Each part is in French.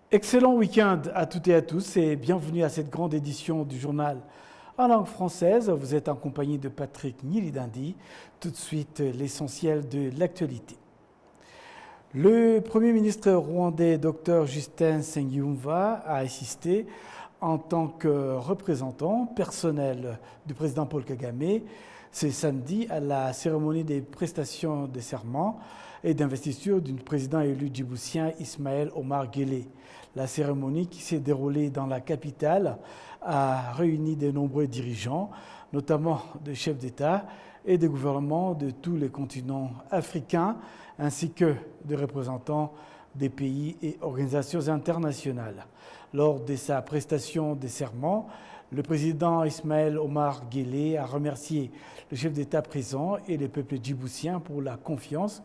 Excellent week-end à toutes et à tous et bienvenue à cette grande édition du journal en langue française. Vous êtes en compagnie de Patrick Nyilidandi. Tout de suite, l'essentiel de l'actualité. Le Premier ministre rwandais Dr Justin Nsengiyumva a assisté en tant que représentant personnel du président Paul Kagame ce samedi à la cérémonie des prestations de serment et d'investiture du président élu djiboutien Ismaël Omar Guelleh. La cérémonie qui s'est déroulée dans la capitale a réuni de nombreux dirigeants, notamment de chefs d'État et de gouvernements de tous les continents africains, ainsi que de représentants des pays et organisations internationales. Lors de sa prestation de serment, le président Ismaël Omar Guelleh a remercié le chef d'État présent et le peuple djiboutien pour la confiance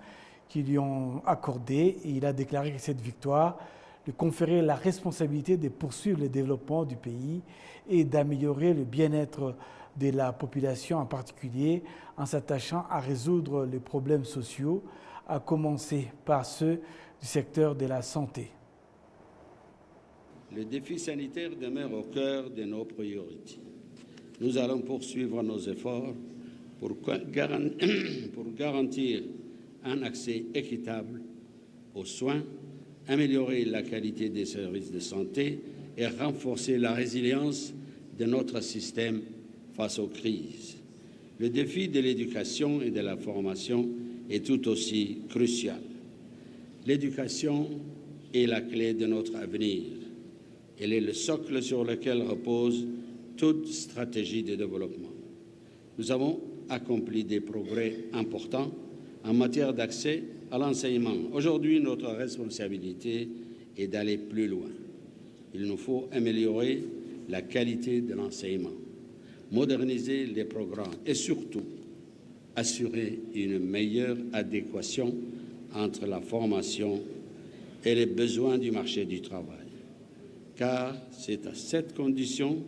qu'ils lui ont accordée et il a déclaré que cette victoire lui conférait la responsabilité de poursuivre le développement du pays et d'améliorer le bien-être de la population en particulier en s'attachant à résoudre les problèmes sociaux, à commencer par ceux du secteur de la santé. Le défi sanitaire demeure au cœur de nos priorités. Nous allons poursuivre nos efforts pour garantir un accès équitable aux soins, améliorer la qualité des services de santé et renforcer la résilience de notre système face aux crises. Le défi de l'éducation et de la formation est tout aussi crucial. L'éducation est la clé de notre avenir. Elle est le socle sur lequel repose toute stratégie de développement. Nous avons accompli des progrès importants en matière d'accès à l'enseignement. Aujourd'hui, notre responsabilité est d'aller plus loin. Il nous faut améliorer la qualité de l'enseignement, moderniser les programmes et surtout assurer une meilleure adéquation entre la formation et les besoins du marché du travail. Car c'est à cette condition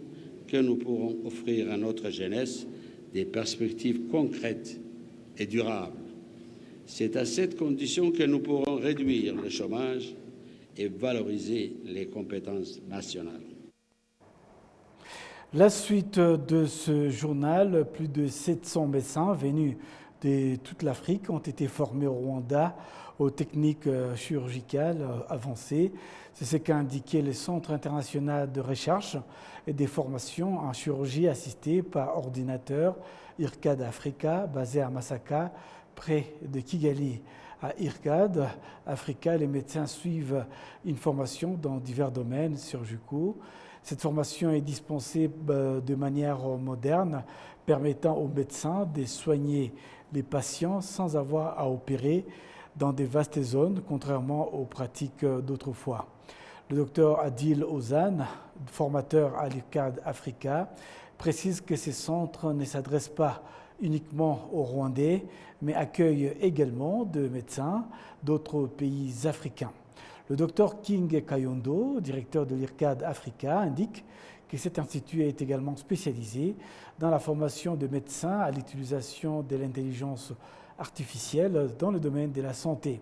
que nous pourrons offrir à notre jeunesse des perspectives concrètes et durables. C'est à cette condition que nous pourrons réduire le chômage et valoriser les compétences nationales. La suite de ce journal, plus de 700 médecins venus de toute l'Afrique ont été formés au Rwanda aux techniques chirurgicales avancées. C'est ce qu'a indiqué le Centre international de recherche et des formations en chirurgie assistée par ordinateur IRCAD Africa, basé à Masaka, près de Kigali. À IRCAD Africa, les médecins suivent une formation dans divers domaines chirurgicaux. Cette formation est dispensée de manière moderne, permettant aux médecins de soigner les patients sans avoir à opérer dans des vastes zones, contrairement aux pratiques d'autrefois. Le docteur Adil Ozan, formateur à l'IRCAD Africa, précise que ces centres ne s'adressent pas uniquement aux Rwandais, mais accueillent également des médecins d'autres pays africains. Le docteur King Kayondo, directeur de l'IRCAD Africa, indique que cet institut est également spécialisé dans la formation de médecins à l'utilisation de l'intelligence artificielle dans le domaine de la santé.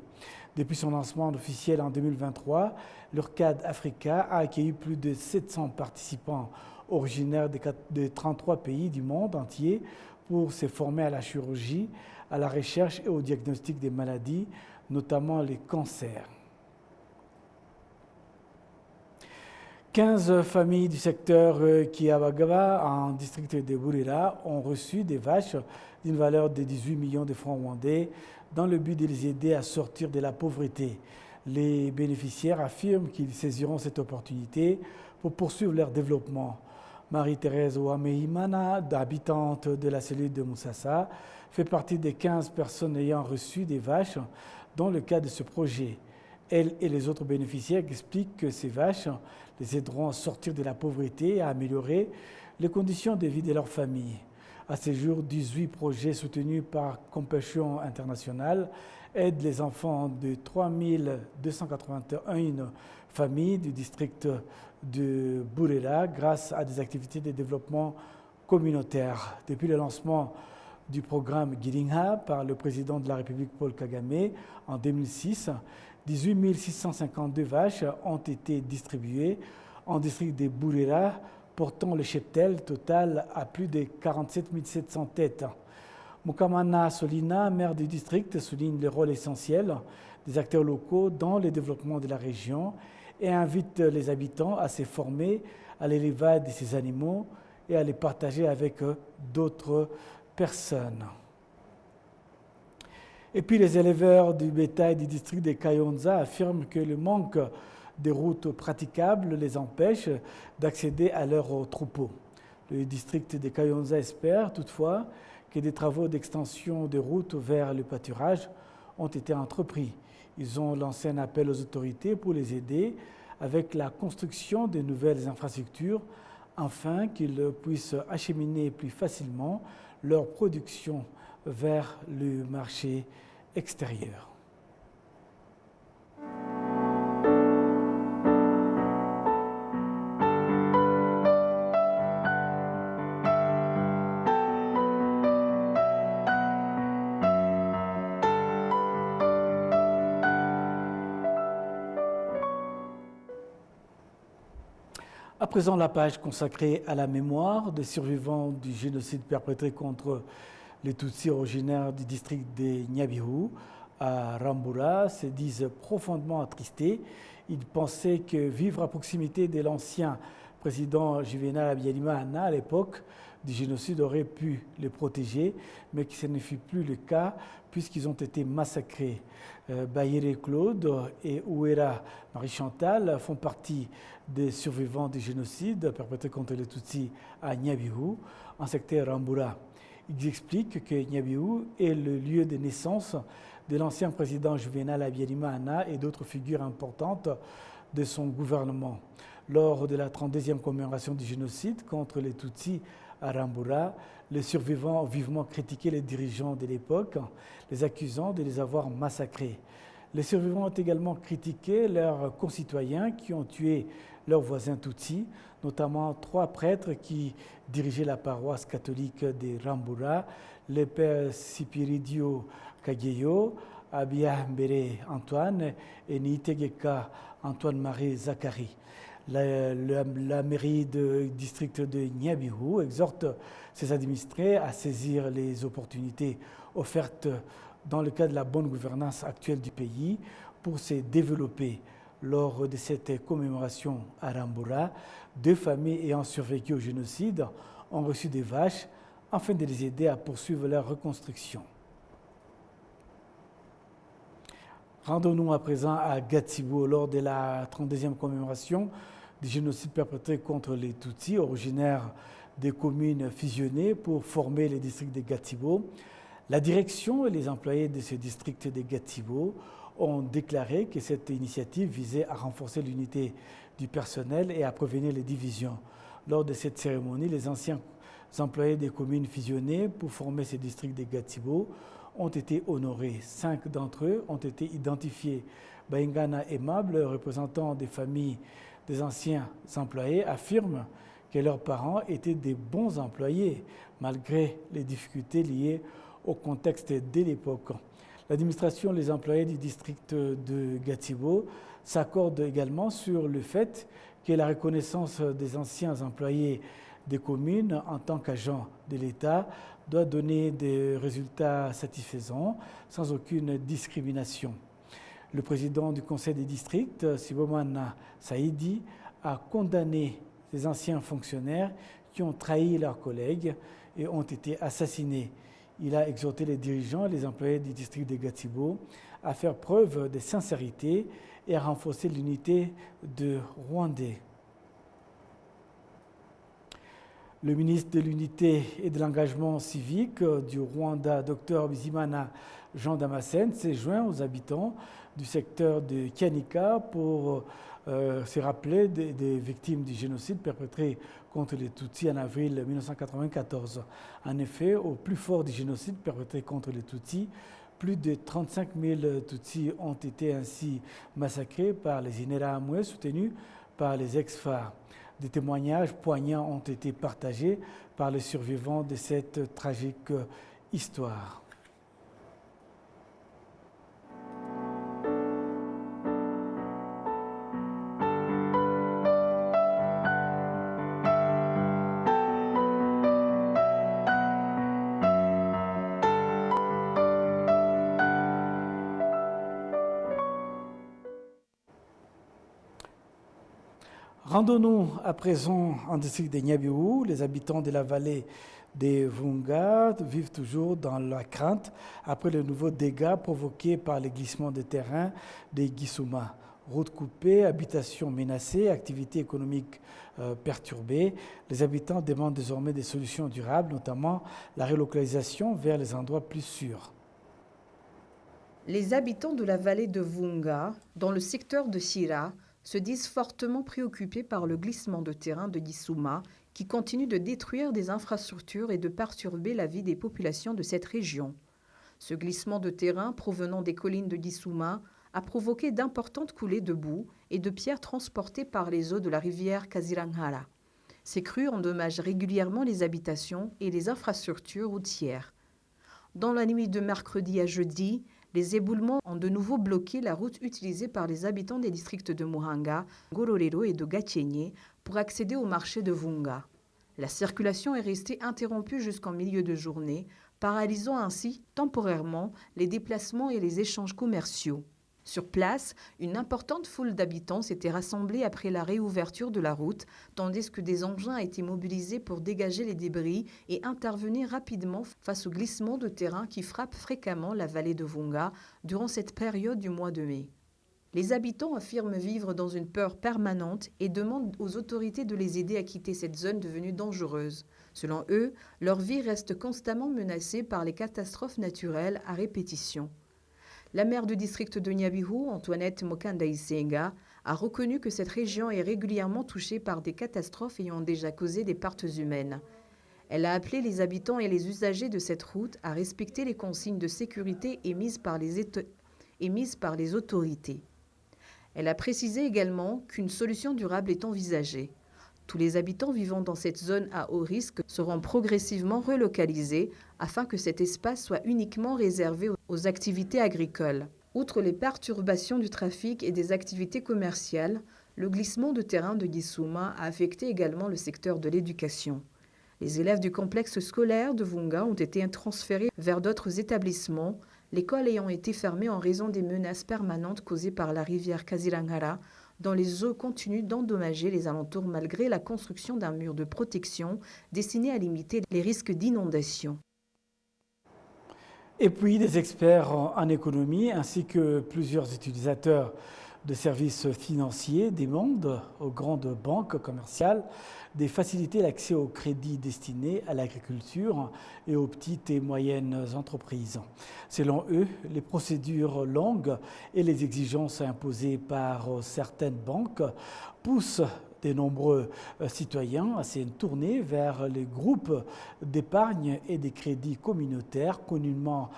Depuis son lancement officiel en 2023, l'IRCAD Africa a accueilli plus de 700 participants originaires de 33 pays du monde entier pour se former à la chirurgie, à la recherche et au diagnostic des maladies, notamment les cancers. 15 familles du secteur Kiabagaba, en district de Burera, ont reçu des vaches d'une valeur de 18 millions de francs rwandais dans le but de les aider à sortir de la pauvreté. Les bénéficiaires affirment qu'ils saisiront cette opportunité pour poursuivre leur développement. Marie-Thérèse Ouamehimana, habitante de la cellule de Moussassa, fait partie des 15 personnes ayant reçu des vaches dans le cadre de ce projet. Elle et les autres bénéficiaires expliquent que ces vaches les aideront à sortir de la pauvreté et à améliorer les conditions de vie de leur famille. À ce jour, 18 projets soutenus par Compassion International aident les enfants de 3281 familles du district de Burera grâce à des activités de développement communautaire. Depuis le lancement du programme Girinka par le président de la République Paul Kagame en 2006, 18 652 vaches ont été distribuées en district de Burera, portant le cheptel total à plus de 47 700 têtes. Mukamana Solina, maire du district, souligne le rôle essentiel des acteurs locaux dans le développement de la région et invite les habitants à se former à l'élevage de ces animaux et à les partager avec d'autres personnes. Et puis les éleveurs du bétail du district de Kayonza affirment que le manque de routes praticables les empêche d'accéder à leurs troupeaux. Le district de Kayonza espère toutefois que des travaux d'extension de routes vers le pâturage ont été entrepris. Ils ont lancé un appel aux autorités pour les aider avec la construction de nouvelles infrastructures afin qu'ils puissent acheminer plus facilement leur production vers le marché extérieur. À présent, la page consacrée à la mémoire des survivants du génocide perpétré contre les Tutsis originaires du district de Nyabihu à Rambura se disent profondément attristés. Ils pensaient que vivre à proximité de l'ancien président Juvenal Habyalimana à l'époque du génocide aurait pu les protéger, mais que ce ne fut plus le cas puisqu'ils ont été massacrés. Bayere Claude et Ouera Marie-Chantal font partie des survivants du génocide perpétré contre les Tutsis à Nyabihu, en secteur Rambura. Ils expliquent que Nyabihu est le lieu de naissance de l'ancien président Juvenal Habyalimana et d'autres figures importantes de son gouvernement. Lors de la 32e commémoration du génocide contre les Tutsis à Rambura, les survivants ont vivement critiqué les dirigeants de l'époque, les accusant de les avoir massacrés. Les survivants ont également critiqué leurs concitoyens qui ont tué leurs voisins Tutsis, notamment 3 prêtres qui dirigeaient la paroisse catholique de Rambura, le père Sipiridio Kageyo, Abia Mbere Antoine et Nitegeka Antoine-Marie Zachary. La mairie du district de Nyabihu exhorte ses administrés à saisir les opportunités offertes dans le cadre de la bonne gouvernance actuelle du pays pour se développer. Lors de cette commémoration à Rambura, 2 familles ayant survécu au génocide ont reçu des vaches afin de les aider à poursuivre leur reconstruction. Rendons-nous à présent à Gatsibo lors de la 32e commémoration du génocide perpétré contre les Tutsis, originaires des communes fusionnées pour former le district de Gatsibo. La direction et les employés de ce district de Gatsibo ont déclaré que cette initiative visait à renforcer l'unité du personnel et à prévenir les divisions. Lors de cette cérémonie, les anciens employés des communes fusionnées pour former ce district de Gatsibo ont été honorés. 5 d'entre eux ont été identifiés. Baingana Aimable, représentant des familles des anciens employés, affirme que leurs parents étaient des bons employés, malgré les difficultés liées au contexte de l'époque. L'administration et les employés du district de Gatsibo s'accordent également sur le fait que la reconnaissance des anciens employés des communes en tant qu'agents de l'État doit donner des résultats satisfaisants sans aucune discrimination. Le président du conseil des districts, Sibomana Saïdi, a condamné les anciens fonctionnaires qui ont trahi leurs collègues et ont été assassinés. Il a exhorté les dirigeants et les employés du district de Gatsibo à faire preuve de sincérité et à renforcer l'unité de Rwandais. Le ministre de l'Unité et de l'Engagement civique du Rwanda, Dr Bizimana Jean Damascène, s'est joint aux habitants du secteur de Kianika pour se rappeler des victimes du génocide perpétré contre les Tutsis en avril 1994. En effet, au plus fort du génocide perpétré contre les Tutsis, plus de 35 000 Tutsis ont été ainsi massacrés par les Interahamwe soutenus par les ex-FAR. Des témoignages poignants ont été partagés par les survivants de cette tragique histoire. Rendons-nous à présent en district de Niabiou. Les habitants de la vallée des Vunga vivent toujours dans la crainte après les nouveaux dégâts provoqués par les glissements de terrain des Gisuma. Routes coupées, habitations menacées, activités économiques perturbées. Les habitants demandent désormais des solutions durables, notamment la relocalisation vers les endroits plus sûrs. Les habitants de la vallée de Vunga, dans le secteur de Sira, se disent fortement préoccupés par le glissement de terrain de Gisuma qui continue de détruire des infrastructures et de perturber la vie des populations de cette région. Ce glissement de terrain provenant des collines de Gisuma a provoqué d'importantes coulées de boue et de pierres transportées par les eaux de la rivière Kaziranghara. Ces crues endommagent régulièrement les habitations et les infrastructures routières. Dans la nuit de mercredi à jeudi, les éboulements ont de nouveau bloqué la route utilisée par les habitants des districts de Muhanga, Ngororero et de Gachienye pour accéder au marché de Vunga. La circulation est restée interrompue jusqu'en milieu de journée, paralysant ainsi temporairement les déplacements et les échanges commerciaux. Sur place, une importante foule d'habitants s'était rassemblée après la réouverture de la route, tandis que des engins étaient mobilisés pour dégager les débris et intervenir rapidement face au glissement de terrain qui frappe fréquemment la vallée de Vunga durant cette période du mois de mai. Les habitants affirment vivre dans une peur permanente et demandent aux autorités de les aider à quitter cette zone devenue dangereuse. Selon eux, leur vie reste constamment menacée par les catastrophes naturelles à répétition. La maire du district de Niabihu, Antoinette Mokanda-Isenga, a reconnu que cette région est régulièrement touchée par des catastrophes ayant déjà causé des pertes humaines. Elle a appelé les habitants et les usagers de cette route à respecter les consignes de sécurité émises par les autorités. Elle a précisé également qu'une solution durable est envisagée. Tous les habitants vivant dans cette zone à haut risque seront progressivement relocalisés afin que cet espace soit uniquement réservé aux activités agricoles. Outre les perturbations du trafic et des activités commerciales, le glissement de terrain de Gisuma a affecté également le secteur de l'éducation. Les élèves du complexe scolaire de Vunga ont été transférés vers d'autres établissements, l'école ayant été fermée en raison des menaces permanentes causées par la rivière Kaziranghara, dont les eaux continuent d'endommager les alentours malgré la construction d'un mur de protection destiné à limiter les risques d'inondation. Et puis des experts en économie ainsi que plusieurs utilisateurs de services financiers demandent aux grandes banques commerciales de faciliter l'accès au crédit destiné à l'agriculture et aux petites et moyennes entreprises. Selon eux, les procédures longues et les exigences imposées par certaines banques poussent de nombreux citoyens à se tourner vers les groupes d'épargne et des crédits communautaires communément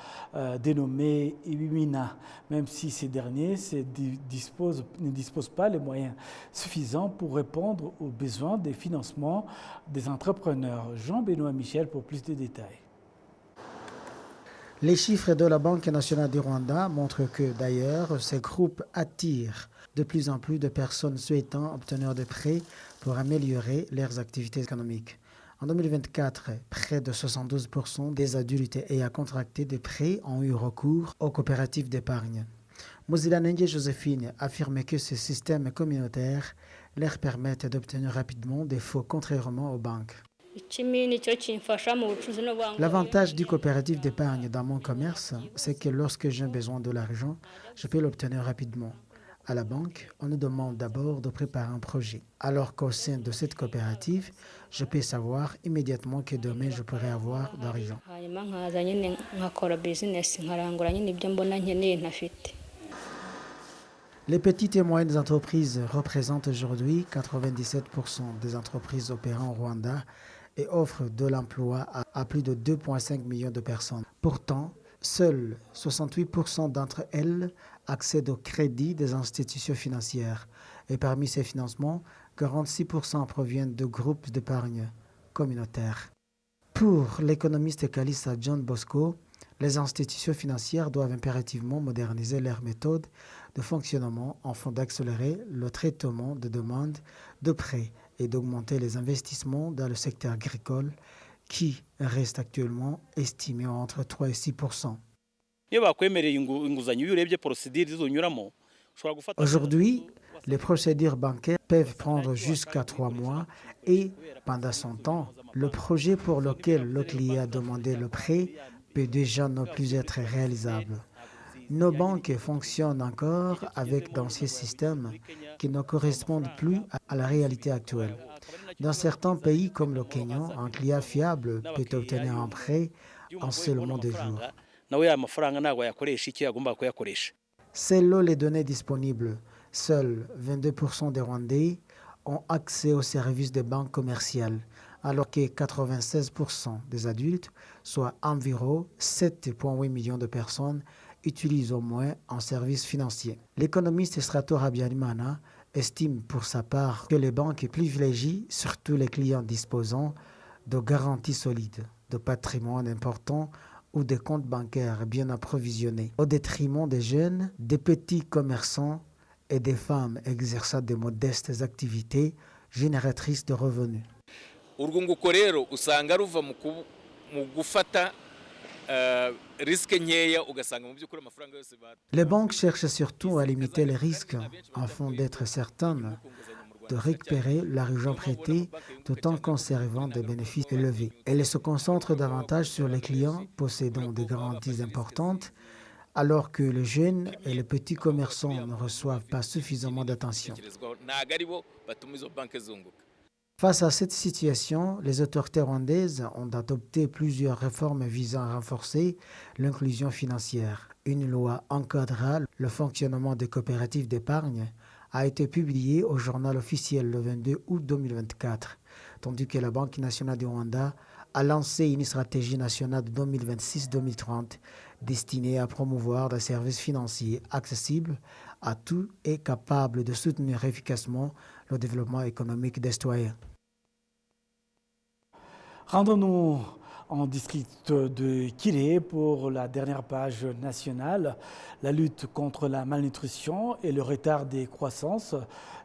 dénommés IBIMINA, même si ces derniers ne disposent pas les moyens suffisants pour répondre aux besoins des financements des entrepreneurs. Jean-Benoît Michel pour plus de détails. Les chiffres de la Banque nationale du Rwanda montrent que, d'ailleurs, ces groupes attirent de plus en plus de personnes souhaitant obtenir des prêts pour améliorer leurs activités économiques. En 2024, près de 72% des adultes ayant contracté des prêts ont eu recours aux coopératives d'épargne. Muzilanenge Joséphine affirme que ce système communautaire leur permet d'obtenir rapidement des fonds contrairement aux banques. L'avantage du coopérative d'épargne dans mon commerce, c'est que lorsque j'ai besoin de l'argent, je peux l'obtenir rapidement. À la banque, on nous demande d'abord de préparer un projet, alors qu'au sein de cette coopérative, je peux savoir immédiatement que demain je pourrai avoir de l'argent. Les petites et moyennes entreprises représentent aujourd'hui 97% des entreprises opérant au Rwanda et offrent de l'emploi à plus de 2,5 millions de personnes. Pourtant, seuls 68% d'entre elles accèdent au crédit des institutions financières. Et parmi ces financements, 46% proviennent de groupes d'épargne communautaires. Pour l'économiste Kalissa John Bosco, les institutions financières doivent impérativement moderniser leurs méthodes de fonctionnement afin d'accélérer le traitement de demandes de prêts et d'augmenter les investissements dans le secteur agricole qui reste actuellement estimé entre 3 et 6%. Aujourd'hui, Les procédures bancaires peuvent prendre jusqu'à 3 mois et, pendant son temps, le projet pour lequel le client a demandé le prêt peut déjà ne plus être réalisable. Nos banques fonctionnent encore avec d'anciens systèmes qui ne correspondent plus à la réalité actuelle. Dans certains pays comme le Kenya, un client fiable peut obtenir un prêt en seulement 2 jours. Selon les données disponibles, seuls 22% des Rwandais ont accès aux services des banques commerciales, alors que 96% des adultes, soit environ 7,8 millions de personnes, utilisent au moins un service financier. L'économiste Strato Habyarimana estime pour sa part que les banques privilégient surtout les clients disposant de garanties solides, de patrimoine important ou de comptes bancaires bien approvisionnés, au détriment des jeunes, des petits commerçants et des femmes exerçant de modestes activités génératrices de revenus. Urwunguko rero usanga ruva mu gufata risque nkeya ugasanga mu by'ukuri amafaranga yose Les banques cherchent surtout à limiter les risques afin d'être certaines de récupérer l'argent prêté tout en conservant des bénéfices élevés. Elles se concentrent davantage sur les clients possédant des garanties importantes alors que les jeunes et les petits commerçants ne reçoivent pas suffisamment d'attention. Face à cette situation, les autorités rwandaises ont adopté plusieurs réformes visant à renforcer l'inclusion financière. Une loi encadrant le fonctionnement des coopératives d'épargne a été publiée au journal officiel le 22 août 2024, tandis que la Banque nationale du Rwanda a lancé une stratégie nationale de 2026-2030 destinée à promouvoir des services financiers accessibles à tous et capables de soutenir efficacement le développement économique des citoyens. Rendons-nous en district de Kiré pour la dernière page nationale. La lutte contre la malnutrition et le retard des croissances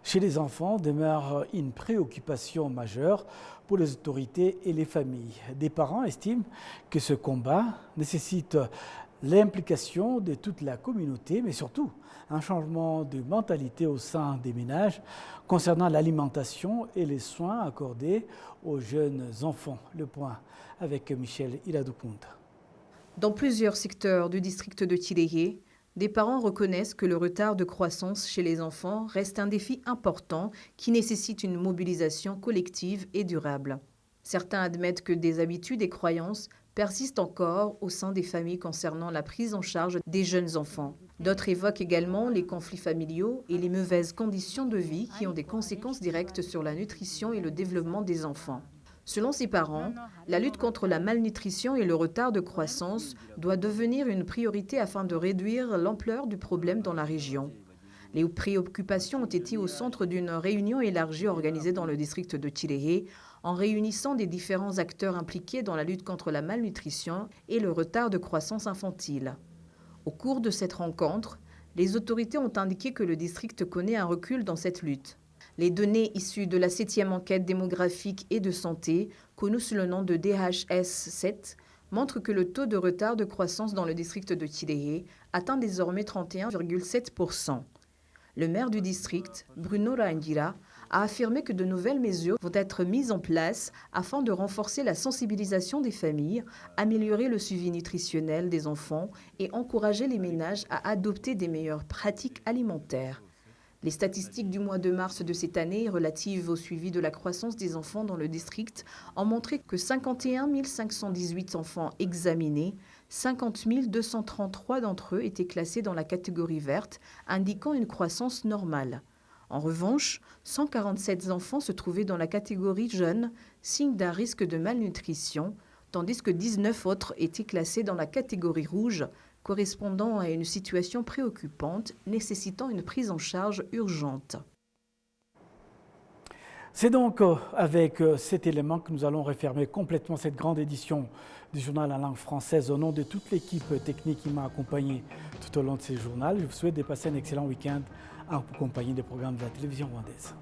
chez les enfants demeure une préoccupation majeure pour les autorités et les familles. Des parents estiment que ce combat nécessite l'implication de toute la communauté, mais surtout un changement de mentalité au sein des ménages concernant l'alimentation et les soins accordés aux jeunes enfants. Le point avec Michel Iradoukounta. Dans plusieurs secteurs du district de Tireye, des parents reconnaissent que le retard de croissance chez les enfants reste un défi important qui nécessite une mobilisation collective et durable. Certains admettent que des habitudes et croyances persistent encore au sein des familles concernant la prise en charge des jeunes enfants. D'autres évoquent également les conflits familiaux et les mauvaises conditions de vie qui ont des conséquences directes sur la nutrition et le développement des enfants. Selon ces parents, la lutte contre la malnutrition et le retard de croissance doit devenir une priorité afin de réduire l'ampleur du problème dans la région. Les préoccupations ont été au centre d'une réunion élargie organisée dans le district de Tireye en réunissant des différents acteurs impliqués dans la lutte contre la malnutrition et le retard de croissance infantile. Au cours de cette rencontre, les autorités ont indiqué que le district connaît un recul dans cette lutte. Les données issues de la 7e enquête démographique et de santé, connue sous le nom de DHS7, montrent que le taux de retard de croissance dans le district de Tireye atteint désormais 31,7%. Le maire du district, Bruno Rangira, a affirmé que de nouvelles mesures vont être mises en place afin de renforcer la sensibilisation des familles, améliorer le suivi nutritionnel des enfants et encourager les ménages à adopter des meilleures pratiques alimentaires. Les statistiques du mois de mars de cette année relatives au suivi de la croissance des enfants dans le district ont montré que 51 518 enfants examinés, 50 233 d'entre eux étaient classés dans la catégorie verte, indiquant une croissance normale. En revanche, 147 enfants se trouvaient dans la catégorie jeune, signe d'un risque de malnutrition, tandis que 19 autres étaient classés dans la catégorie rouge, correspondant à une situation préoccupante nécessitant une prise en charge urgente. C'est donc avec cet élément que nous allons refermer complètement cette grande édition du journal en langue française. Au nom de toute l'équipe technique qui m'a accompagné tout au long de ce journal, je vous souhaite de passer un excellent week-end en compagnie des programmes de la télévision rwandaise.